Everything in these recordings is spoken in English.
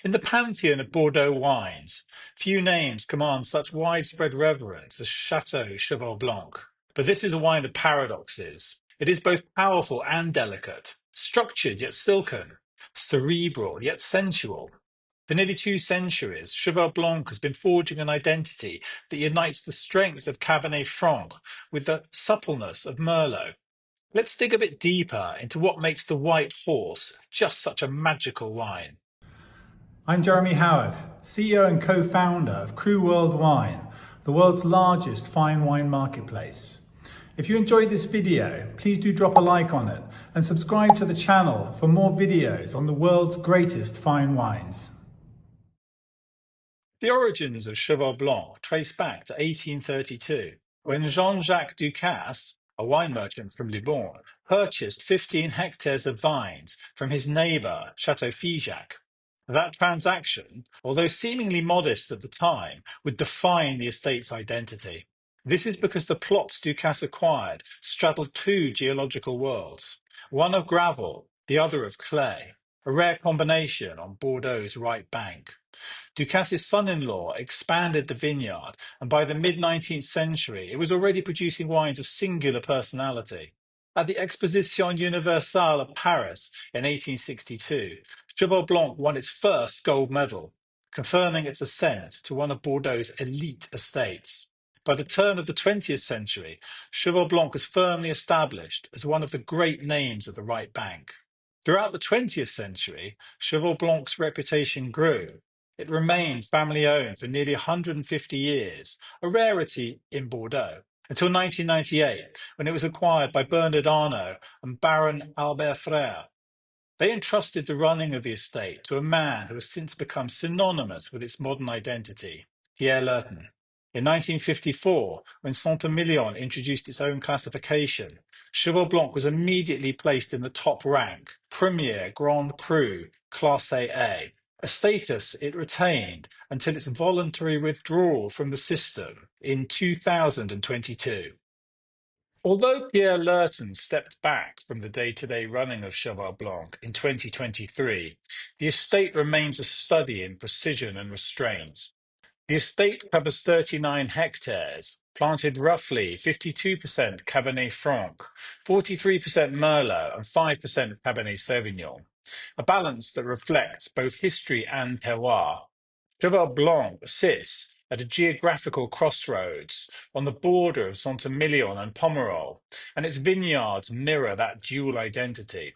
In the pantheon of Bordeaux wines, few names command such widespread reverence as Château Cheval Blanc. But this is a wine of paradoxes. It is both powerful and delicate, structured yet silken, cerebral yet sensual. For nearly 2 centuries, Cheval Blanc has been forging an identity that unites the strength of Cabernet Franc with the suppleness of Merlot. Let's dig a bit deeper into what makes the White Horse just such a magical wine. I'm Jeremy Howard, CEO and co-founder of Crew World Wine, the world's largest fine wine marketplace. If you enjoyed this video, please do drop a like on it and subscribe to the channel for more videos on the world's greatest fine wines. The origins of Cheval Blanc trace back to 1832, when Jean-Jacques Ducasse, a wine merchant from Libourne, purchased 15 hectares of vines from his neighbour Château Figeac. That transaction, although seemingly modest at the time, would define the estate's identity. This is because the plots Ducasse acquired straddled two geological worlds, one of gravel, the other of clay, a rare combination on Bordeaux's right bank. Ducasse's son-in-law expanded the vineyard, and by the mid-19th century, it was already producing wines of singular personality. At the Exposition Universelle of Paris in 1862, Cheval Blanc won its first gold medal, confirming its ascent to one of Bordeaux's elite estates. By the turn of the 20th century, Cheval Blanc was firmly established as one of the great names of the right bank. Throughout the 20th century, Cheval Blanc's reputation grew. It remained family-owned for nearly 150 years, a rarity in Bordeaux, until 1998, when it was acquired by Bernard Arnault and Baron Albert Frère. They entrusted the running of the estate to a man who has since become synonymous with its modern identity, Pierre Lurton. In 1954, when Saint-Emilion introduced its own classification, Cheval Blanc was immediately placed in the top rank, Premier Grand Cru, Classe A, a status it retained until its voluntary withdrawal from the system in 2022. Although Pierre Lurton stepped back from the day-to-day running of Cheval Blanc in 2023, the estate remains a study in precision and restraint. The estate covers 39 hectares, planted roughly 52% Cabernet Franc, 43% Merlot, and 5% Cabernet Sauvignon, a balance that reflects both history and terroir. Cheval Blanc sits at a geographical crossroads on the border of Saint-Emilion and Pomerol, and its vineyards mirror that dual identity.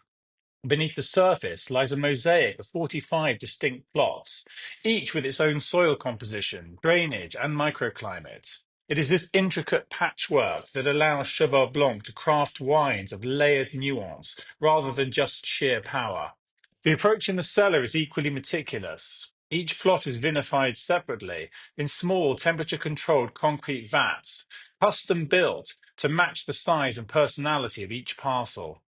Beneath the surface lies a mosaic of 45 distinct plots, each with its own soil composition, drainage, and microclimate. It is this intricate patchwork that allows Cheval Blanc to craft wines of layered nuance rather than just sheer power. The approach in the cellar is equally meticulous. Each plot is vinified separately in small temperature-controlled concrete vats, custom built to match the size and personality of each parcel.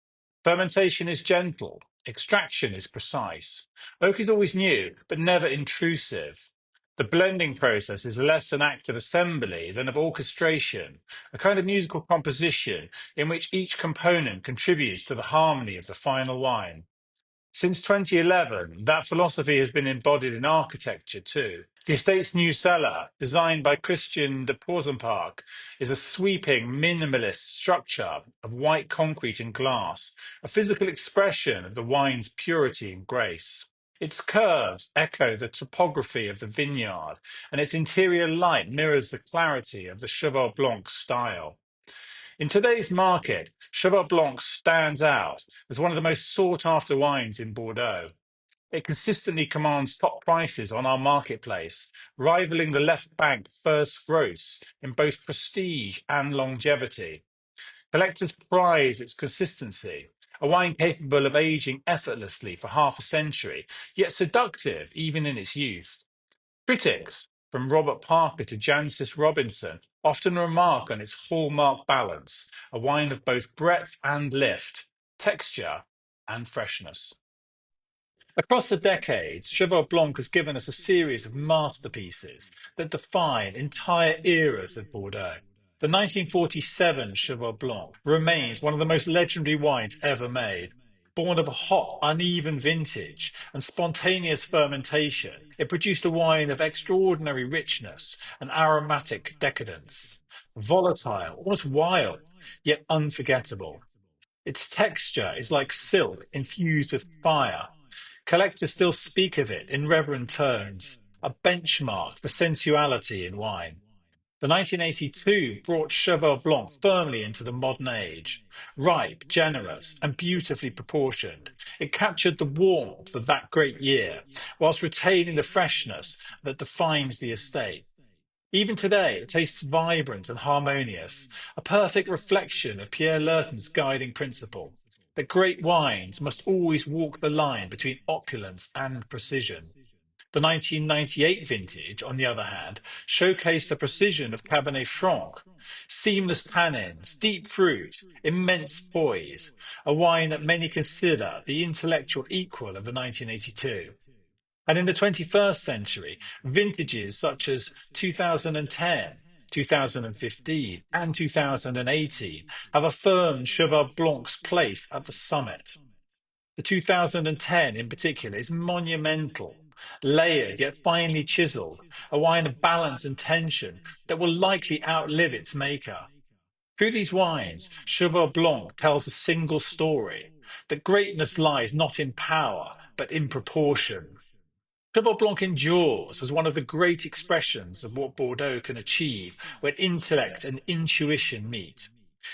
Fermentation is gentle, extraction is precise. Oak is always new, but never intrusive. The blending process is less an act of assembly than of orchestration, a kind of musical composition in which each component contributes to the harmony of the final wine. Since 2011, that philosophy has been embodied in architecture too. The estate's new cellar, designed by Christian de Porzenpark, is a sweeping, minimalist structure of white concrete and glass, a physical expression of the wine's purity and grace. Its curves echo the topography of the vineyard, and its interior light mirrors the clarity of the Cheval Blanc style. In today's market, Cheval Blanc stands out as one of the most sought-after wines in Bordeaux. It consistently commands top prices on our marketplace, rivaling the left bank first growths in both prestige and longevity. Collectors prize its consistency, a wine capable of aging effortlessly for half a century, yet seductive even in its youth. Critics, from Robert Parker to Jancis Robinson, often remark on its hallmark balance, a wine of both breadth and lift, texture and freshness. Across the decades, Cheval Blanc has given us a series of masterpieces that define entire eras of Bordeaux. The 1947 Cheval Blanc remains one of the most legendary wines ever made. Born of a hot, uneven vintage and spontaneous fermentation, it produced a wine of extraordinary richness and aromatic decadence. Volatile, almost wild, yet unforgettable. Its texture is like silk infused with fire. Collectors still speak of it in reverent tones, a benchmark for sensuality in wine. The 1982 brought Cheval Blanc firmly into the modern age. Ripe, generous, and beautifully proportioned, it captured the warmth of that great year, whilst retaining the freshness that defines the estate. Even today, it tastes vibrant and harmonious, a perfect reflection of Pierre Lurton's guiding principle that great wines must always walk the line between opulence and precision. The 1998 vintage, on the other hand, showcased the precision of Cabernet Franc. Seamless tannins, deep fruit, immense poise, a wine that many consider the intellectual equal of the 1982. And in the 21st century, vintages such as 2010, 2015, and 2018 have affirmed Cheval Blanc's place at the summit. The 2010 in particular is monumental, layered yet finely chiseled, a wine of balance and tension that will likely outlive its maker. Through these wines, Cheval Blanc tells a single story that greatness lies not in power, but in proportion. Cheval Blanc endures as one of the great expressions of what Bordeaux can achieve when intellect and intuition meet.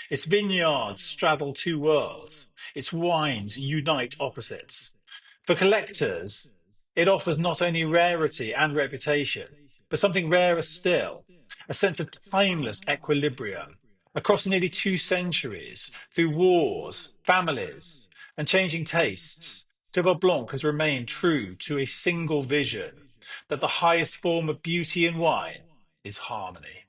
Its vineyards straddle two worlds. Its wines unite opposites. For collectors, it offers not only rarity and reputation, but something rarer still, a sense of timeless equilibrium. Across nearly 2 centuries, through wars, families, and changing tastes, Cheval Blanc has remained true to a single vision that the highest form of beauty in wine is harmony.